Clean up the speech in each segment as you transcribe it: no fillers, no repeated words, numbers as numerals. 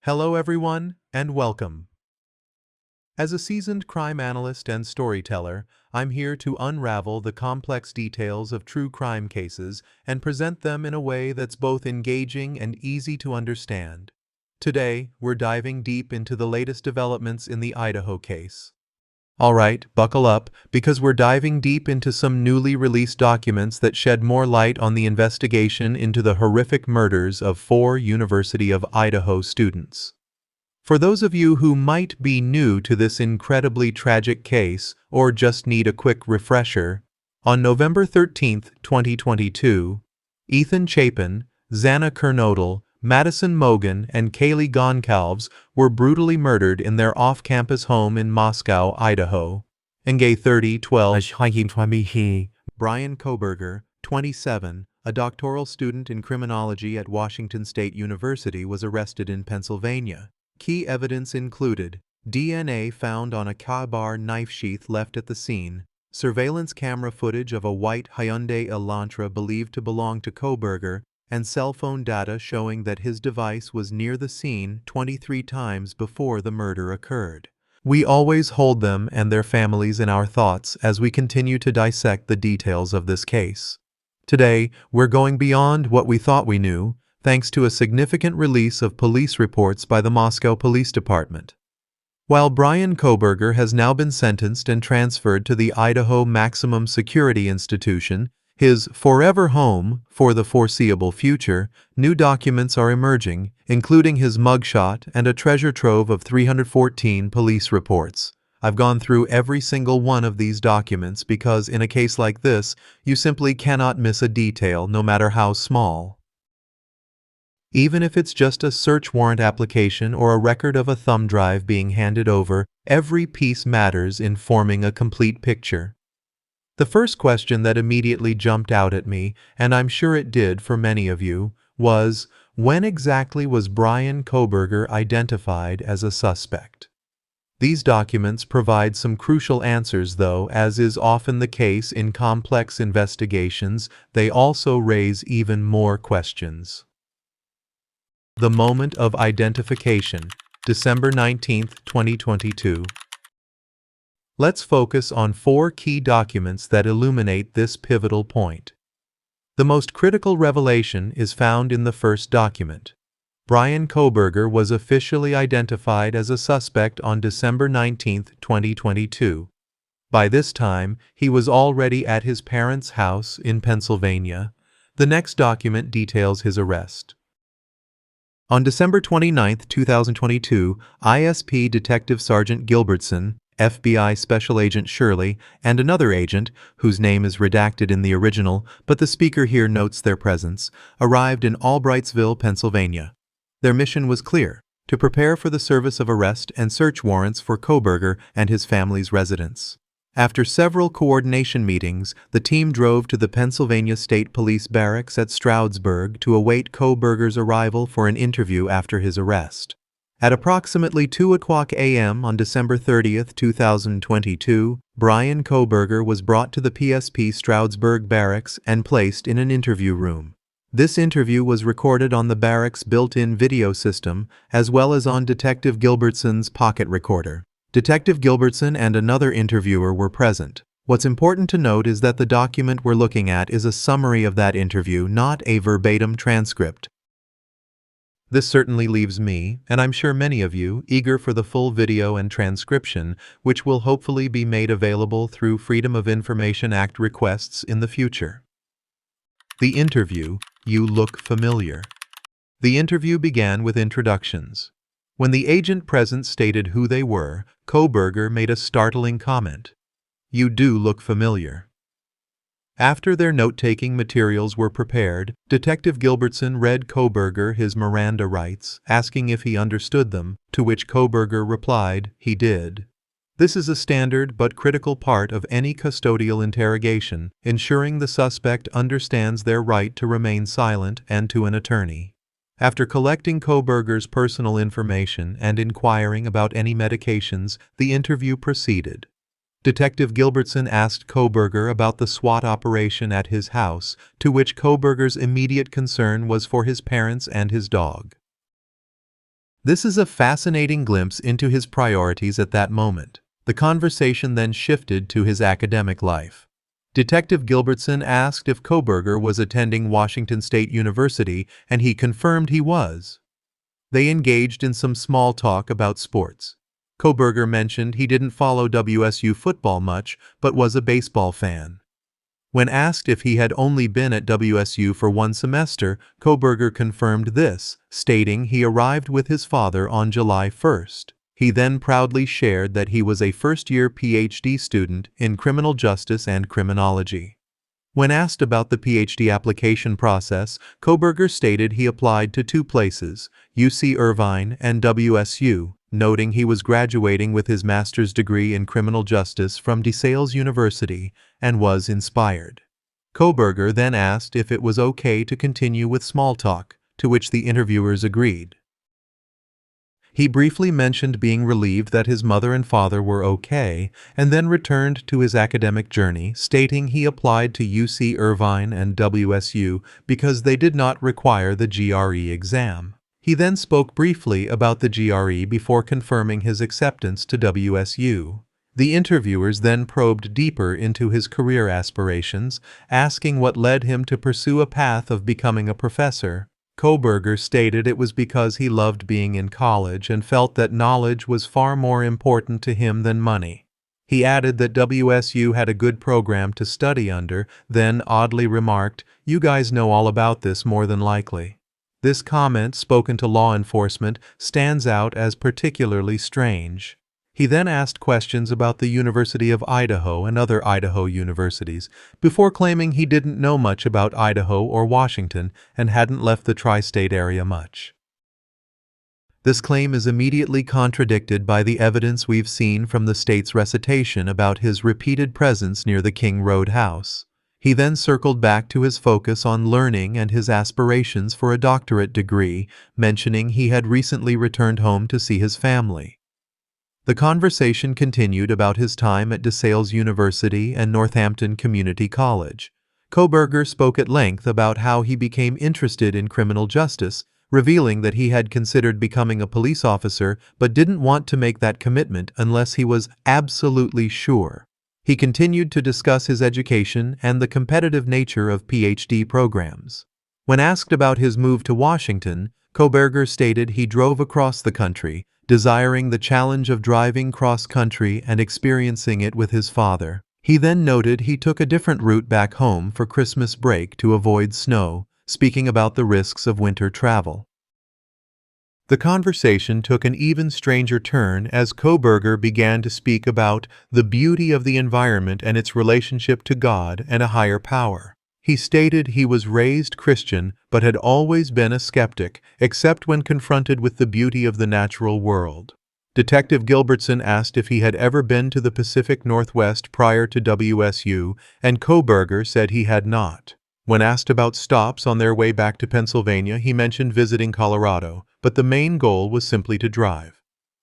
Hello everyone, and welcome. As a seasoned crime analyst and storyteller, I'm here to unravel the complex details of true crime cases and present them in a way that's both engaging and easy to understand. Today, we're diving deep into the latest developments in the Idaho case. Alright, buckle up, because we're diving deep into some newly released documents that shed more light on the investigation into the horrific murders of 4 University of Idaho students. For those of you who might be new to this incredibly tragic case or just need a quick refresher, on November 13, 2022, Ethan Chapin, Xana Kernodle, Madison Mogen, and Kaylee Goncalves were brutally murdered in their off-campus home in Moscow, Idaho. Engay 3012. Bryan Kohberger, 27, a doctoral student in criminology at Washington State University, was arrested in Pennsylvania. Key evidence included DNA found on a Ka-bar knife sheath left at the scene, surveillance camera footage of a white Hyundai Elantra believed to belong to Kohberger, and cell phone data showing that his device was near the scene 23 times before the murder occurred. We always hold them and their families in our thoughts as we continue to dissect the details of this case. Today, we're going beyond what we thought we knew, thanks to a significant release of police reports by the Moscow Police Department. While Bryan Kohberger has now been sentenced and transferred to the Idaho Maximum Security Institution, his forever home for the foreseeable future, new documents are emerging, including his mugshot and a treasure trove of 314 police reports. I've gone through every single one of these documents because in a case like this, you simply cannot miss a detail, no matter how small. Even if it's just a search warrant application or a record of a thumb drive being handed over, every piece matters in forming a complete picture. The first question that immediately jumped out at me, and I'm sure it did for many of you, was, when exactly was Bryan Kohberger identified as a suspect? These documents provide some crucial answers, though, as is often the case in complex investigations, they also raise even more questions. The moment of identification, December 19, 2022. Let's focus on 4 key documents that illuminate this pivotal point. The most critical revelation is found in the first document. Bryan Kohberger was officially identified as a suspect on December 19, 2022. By this time, he was already at his parents' house in Pennsylvania. The next document details his arrest. On December 29, 2022, ISP Detective Sergeant Gilbertson, FBI Special Agent Shirley, and another agent, whose name is redacted in the original, but the speaker here notes their presence, arrived in Albrightsville, Pennsylvania. Their mission was clear: to prepare for the service of arrest and search warrants for Kohberger and his family's residence. After several coordination meetings, the team drove to the Pennsylvania State Police Barracks at Stroudsburg to await Kohberger's arrival for an interview after his arrest. At approximately 2:00 a.m. on December 30, 2022, Bryan Kohberger was brought to the PSP Stroudsburg Barracks and placed in an interview room. This interview was recorded on the barracks' built-in video system, as well as on Detective Gilbertson's pocket recorder. Detective Gilbertson and another interviewer were present. What's important to note is that the document we're looking at is a summary of that interview, not a verbatim transcript. This certainly leaves me, and I'm sure many of you, eager for the full video and transcription, which will hopefully be made available through Freedom of Information Act requests in the future. The interview, "You look familiar." The interview began with introductions. When the agent present stated who they were, Kohberger made a startling comment. "You do look familiar." After their note-taking materials were prepared, Detective Gilbertson read Kohberger his Miranda rights, asking if he understood them, to which Kohberger replied he did. This is a standard but critical part of any custodial interrogation, ensuring the suspect understands their right to remain silent and to an attorney. After collecting Kohberger's personal information and inquiring about any medications, the interview proceeded. Detective Gilbertson asked Kohberger about the SWAT operation at his house, to which Kohberger's immediate concern was for his parents and his dog. This is a fascinating glimpse into his priorities at that moment. The conversation then shifted to his academic life. Detective Gilbertson asked if Kohberger was attending Washington State University, and he confirmed he was. They engaged in some small talk about sports. Kohberger mentioned he didn't follow WSU football much, but was a baseball fan. When asked if he had only been at WSU for one semester, Kohberger confirmed this, stating he arrived with his father on July 1st. He then proudly shared that he was a first-year PhD student in criminal justice and criminology. When asked about the PhD application process, Kohberger stated he applied to 2 places, UC Irvine and WSU, noting he was graduating with his master's degree in criminal justice from DeSales University and was inspired. Kohberger then asked if it was okay to continue with small talk, to which the interviewers agreed. He briefly mentioned being relieved that his mother and father were okay, and then returned to his academic journey, stating he applied to UC Irvine and WSU because they did not require the GRE exam. He then spoke briefly about the GRE before confirming his acceptance to WSU. The interviewers then probed deeper into his career aspirations, asking what led him to pursue a path of becoming a professor. Kohberger stated it was because he loved being in college and felt that knowledge was far more important to him than money. He added that WSU had a good program to study under, then oddly remarked, "You guys know all about this more than likely." This comment, spoken to law enforcement, stands out as particularly strange. He then asked questions about the University of Idaho and other Idaho universities, before claiming he didn't know much about Idaho or Washington and hadn't left the tri-state area much. This claim is immediately contradicted by the evidence we've seen from the state's recitation about his repeated presence near the King Road house. He then circled back to his focus on learning and his aspirations for a doctorate degree, mentioning he had recently returned home to see his family. The conversation continued about his time at DeSales University and Northampton Community College. Kohberger spoke at length about how he became interested in criminal justice, revealing that he had considered becoming a police officer but didn't want to make that commitment unless he was absolutely sure. He continued to discuss his education and the competitive nature of PhD programs. When asked about his move to Washington, Kohberger stated he drove across the country, desiring the challenge of driving cross-country and experiencing it with his father. He then noted he took a different route back home for Christmas break to avoid snow, speaking about the risks of winter travel. The conversation took an even stranger turn as Kohberger began to speak about the beauty of the environment and its relationship to God and a higher power. He stated he was raised Christian but had always been a skeptic, except when confronted with the beauty of the natural world. Detective Gilbertson asked if he had ever been to the Pacific Northwest prior to WSU, and Kohberger said he had not. When asked about stops on their way back to Pennsylvania, he mentioned visiting Colorado, but the main goal was simply to drive.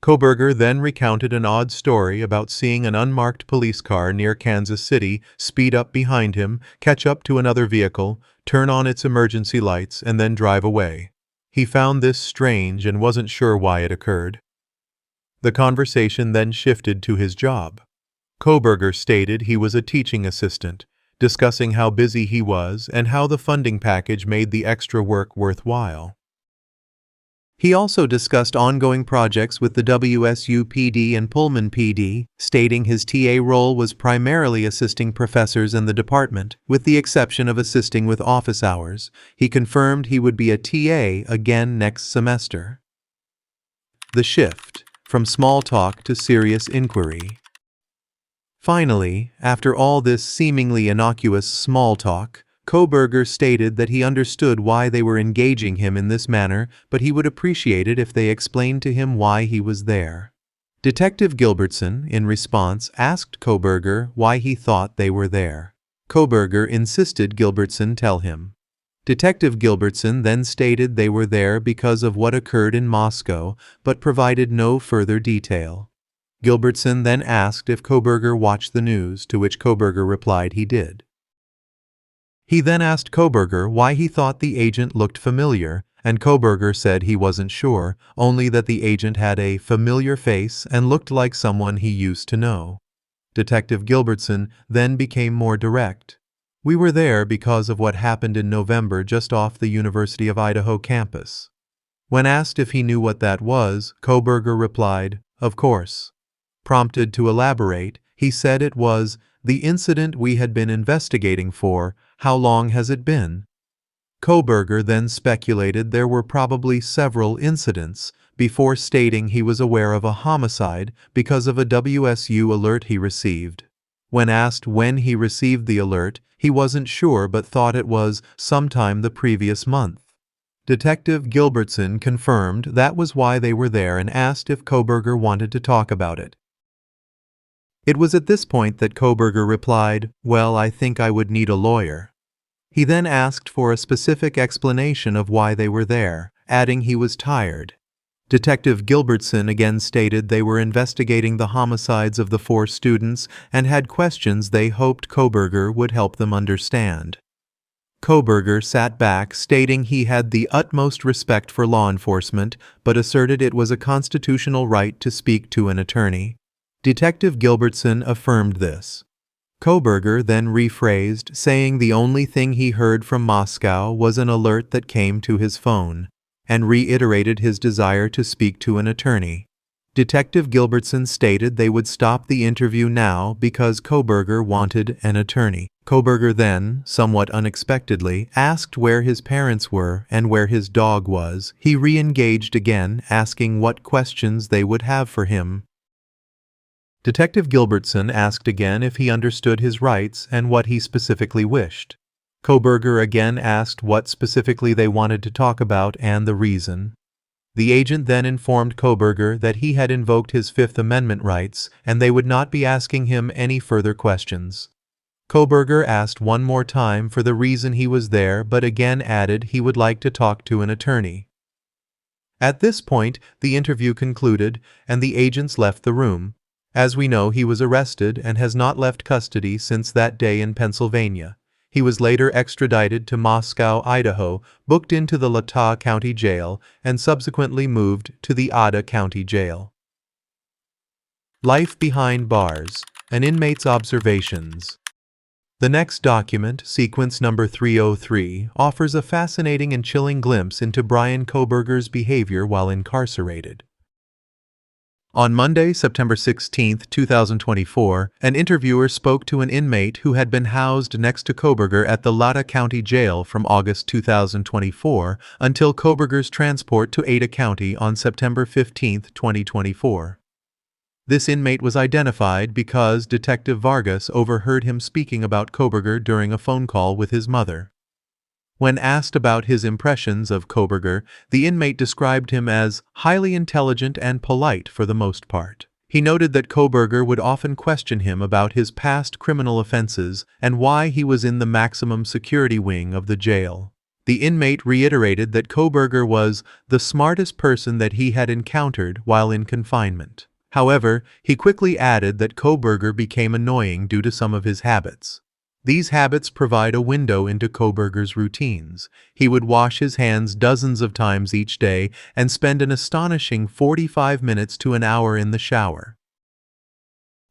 Kohberger then recounted an odd story about seeing an unmarked police car near Kansas City speed up behind him, catch up to another vehicle, turn on its emergency lights, and then drive away. He found this strange and wasn't sure why it occurred. The conversation then shifted to his job. Kohberger stated he was a teaching assistant, discussing how busy he was and how the funding package made the extra work worthwhile. He also discussed ongoing projects with the WSU PD and Pullman PD, stating his TA role was primarily assisting professors in the department, with the exception of assisting with office hours. He confirmed he would be a TA again next semester. The shift from small talk to serious inquiry. Finally, after all this seemingly innocuous small talk, Kohberger stated that he understood why they were engaging him in this manner, but he would appreciate it if they explained to him why he was there. Detective Gilbertson, in response, asked Kohberger why he thought they were there. Kohberger insisted Gilbertson tell him. Detective Gilbertson then stated they were there because of what occurred in Moscow, but provided no further detail. Gilbertson then asked if Kohberger watched the news, to which Kohberger replied he did. He then asked Kohberger why he thought the agent looked familiar, and Kohberger said he wasn't sure, only that the agent had a familiar face and looked like someone he used to know. Detective Gilbertson then became more direct. "We were there because of what happened in November just off the University of Idaho campus." When asked if he knew what that was, Kohberger replied, "Of course." Prompted to elaborate, he said it was the incident we had been investigating for. "How long has it been?" Kohberger then speculated there were probably several incidents, before stating he was aware of a homicide because of a WSU alert he received. When asked when he received the alert, he wasn't sure but thought it was sometime the previous month. Detective Gilbertson confirmed that was why they were there and asked if Kohberger wanted to talk about it. It was at this point that Kohberger replied, "Well, I think I would need a lawyer." He then asked for a specific explanation of why they were there, adding he was tired. Detective Gilbertson again stated they were investigating the homicides of the 4 students and had questions they hoped Kohberger would help them understand. Kohberger sat back, stating he had the utmost respect for law enforcement, but asserted it was a constitutional right to speak to an attorney. Detective Gilbertson affirmed this. Kohberger then rephrased, saying the only thing he heard from Moscow was an alert that came to his phone, and reiterated his desire to speak to an attorney. Detective Gilbertson stated they would stop the interview now because Kohberger wanted an attorney. Kohberger then, somewhat unexpectedly, asked where his parents were and where his dog was. He re-engaged again, asking what questions they would have for him. Detective Gilbertson asked again if he understood his rights and what he specifically wished. Kohberger again asked what specifically they wanted to talk about and the reason. The agent then informed Kohberger that he had invoked his Fifth Amendment rights and they would not be asking him any further questions. Kohberger asked one more time for the reason he was there, but again added he would like to talk to an attorney. At this point, the interview concluded and the agents left the room. As we know, he was arrested and has not left custody since that day in Pennsylvania. He was later extradited to Moscow, Idaho, booked into the Latah County Jail, and subsequently moved to the Ada County Jail. Life behind bars, an inmate's observations. The next document, sequence number 303, offers a fascinating and chilling glimpse into Bryan Kohberger's behavior while incarcerated. On Monday, September 16, 2024, an interviewer spoke to an inmate who had been housed next to Kohberger at the Latah County Jail from August 2024 until Kohberger's transport to Ada County on September 15, 2024. This inmate was identified because Detective Vargas overheard him speaking about Kohberger during a phone call with his mother. When asked about his impressions of Kohberger, the inmate described him as highly intelligent and polite for the most part. He noted that Kohberger would often question him about his past criminal offenses and why he was in the maximum security wing of the jail. The inmate reiterated that Kohberger was the smartest person that he had encountered while in confinement. However, he quickly added that Kohberger became annoying due to some of his habits. These habits provide a window into Kohberger's routines. He would wash his hands dozens of times each day and spend an astonishing 45 minutes to an hour in the shower.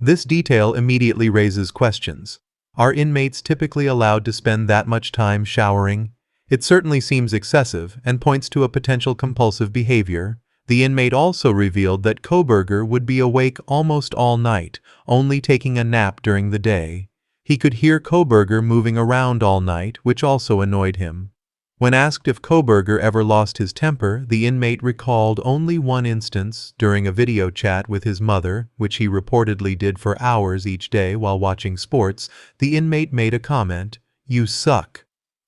This detail immediately raises questions. Are inmates typically allowed to spend that much time showering? It certainly seems excessive and points to a potential compulsive behavior. The inmate also revealed that Kohberger would be awake almost all night, only taking a nap during the day. He could hear Kohberger moving around all night, which also annoyed him. When asked if Kohberger ever lost his temper, the inmate recalled only one instance during a video chat with his mother, which he reportedly did for hours each day while watching sports. The inmate made a comment, "You suck,"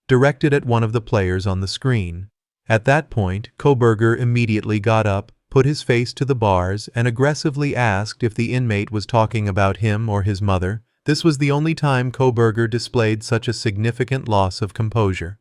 directed at one of the players on the screen. At that point, Kohberger immediately got up, put his face to the bars, and aggressively asked if the inmate was talking about him or his mother. This was the only time Kohberger displayed such a significant loss of composure.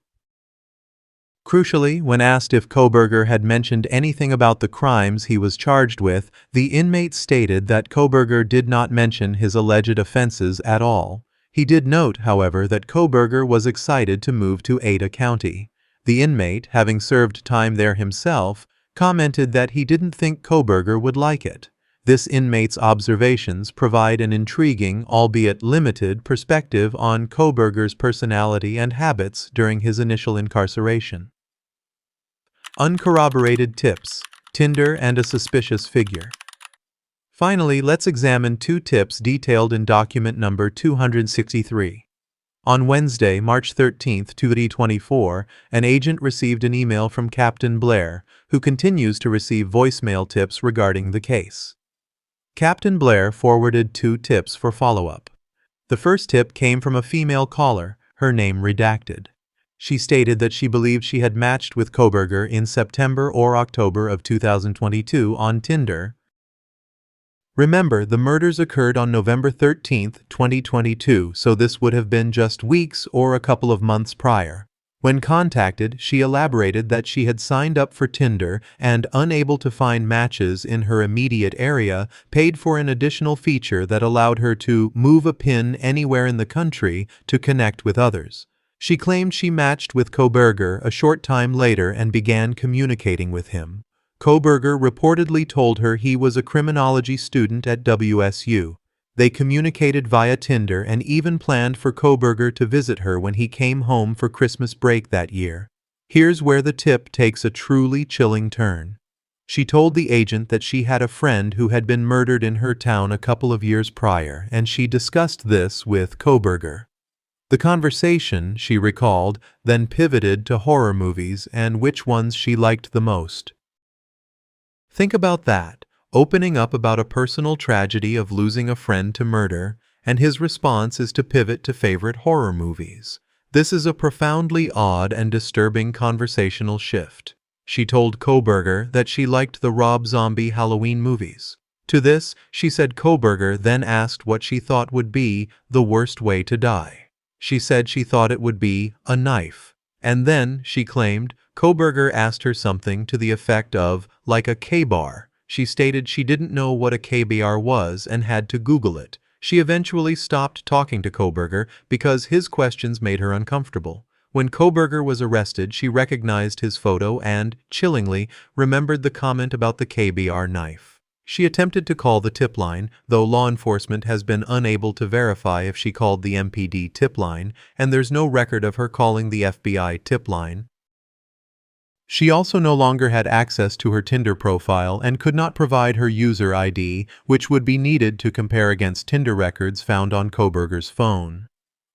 Crucially, when asked if Kohberger had mentioned anything about the crimes he was charged with, the inmate stated that Kohberger did not mention his alleged offenses at all. He did note, however, that Kohberger was excited to move to Ada County. The inmate, having served time there himself, commented that he didn't think Kohberger would like it. This inmate's observations provide an intriguing, albeit limited, perspective on Kohberger's personality and habits during his initial incarceration. Uncorroborated tips, Tinder and a suspicious figure. Finally, let's examine 2 tips detailed in document number 263. On Wednesday, March 13, 2024, an agent received an email from Captain Blair, who continues to receive voicemail tips regarding the case. Captain Blair forwarded 2 tips for follow-up. The first tip came from a female caller, her name redacted. She stated that she believed she had matched with Kohberger in September or October of 2022 on Tinder. Remember, the murders occurred on November 13, 2022, so this would have been just weeks or a couple of months prior. When contacted, she elaborated that she had signed up for Tinder and, unable to find matches in her immediate area, paid for an additional feature that allowed her to move a pin anywhere in the country to connect with others. She claimed she matched with Kohberger a short time later and began communicating with him. Kohberger reportedly told her he was a criminology student at WSU. They communicated via Tinder and even planned for Kohberger to visit her when he came home for Christmas break that year. Here's where the tip takes a truly chilling turn. She told the agent that she had a friend who had been murdered in her town a couple of years prior, and she discussed this with Kohberger. The conversation, she recalled, then pivoted to horror movies and which ones she liked the most. Think about that. Opening up about a personal tragedy of losing a friend to murder, and his response is to pivot to favorite horror movies. This is a profoundly odd and disturbing conversational shift. She told Kohberger that she liked the Rob Zombie Halloween movies. To this, she said Kohberger then asked what she thought would be the worst way to die. She said she thought it would be a knife. And then, she claimed, Kohberger asked her something to the effect of, like a K-bar. She stated she didn't know what a KBR was and had to Google it. She eventually stopped talking to Kohberger because his questions made her uncomfortable. When Kohberger was arrested, she recognized his photo and, chillingly, remembered the comment about the KBR knife. She attempted to call the tip line, though law enforcement has been unable to verify if she called the MPD tip line, and there's no record of her calling the FBI tip line. She also no longer had access to her Tinder profile and could not provide her user ID, which would be needed to compare against Tinder records found on Kohberger's phone.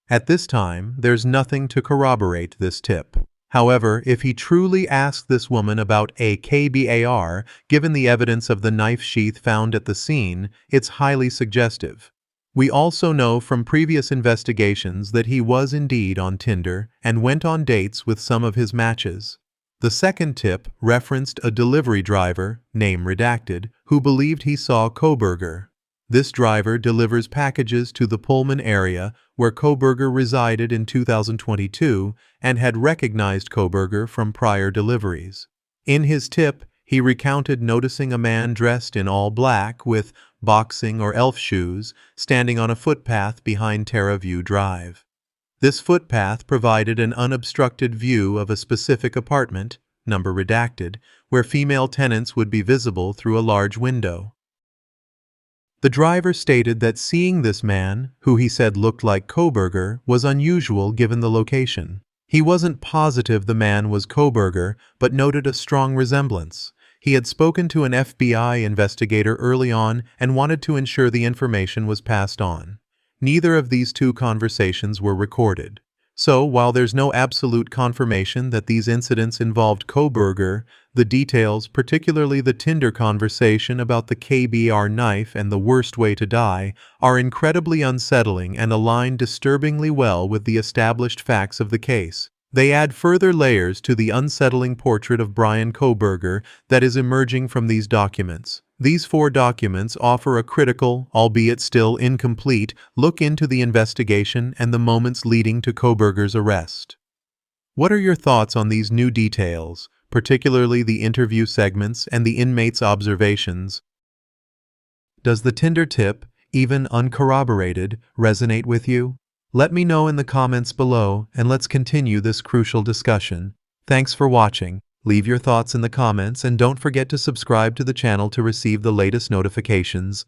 At this time, there's nothing to corroborate this tip. However, if he truly asked this woman about a KBAR, given the evidence of the knife sheath found at the scene, it's highly suggestive. We also know from previous investigations that he was indeed on Tinder and went on dates with some of his matches. The second tip referenced a delivery driver, name redacted, who believed he saw Kohberger. This driver delivers packages to the Pullman area where Kohberger resided in 2022 and had recognized Kohberger from prior deliveries. In his tip, he recounted noticing a man dressed in all black with boxing or elf shoes standing on a footpath behind Terraview Drive. This footpath provided an unobstructed view of a specific apartment, number redacted, where female tenants would be visible through a large window. The driver stated that seeing this man, who he said looked like Kohberger, was unusual given the location. He wasn't positive the man was Kohberger, but noted a strong resemblance. He had spoken to an FBI investigator early on and wanted to ensure the information was passed on. Neither of these 2 conversations were recorded. So, while there's no absolute confirmation that these incidents involved Kohberger, the details, particularly the Tinder conversation about the KBR knife and the worst way to die, are incredibly unsettling and align disturbingly well with the established facts of the case. They add further layers to the unsettling portrait of Bryan Kohberger that is emerging from these documents. These 4 documents offer a critical, albeit still incomplete, look into the investigation and the moments leading to Kohberger's arrest. What are your thoughts on these new details, particularly the interview segments and the inmates' observations? Does the Tinder tip, even uncorroborated, resonate with you? Let me know in the comments below, and let's continue this crucial discussion. Thanks for watching. Leave your thoughts in the comments and don't forget to subscribe to the channel to receive the latest notifications.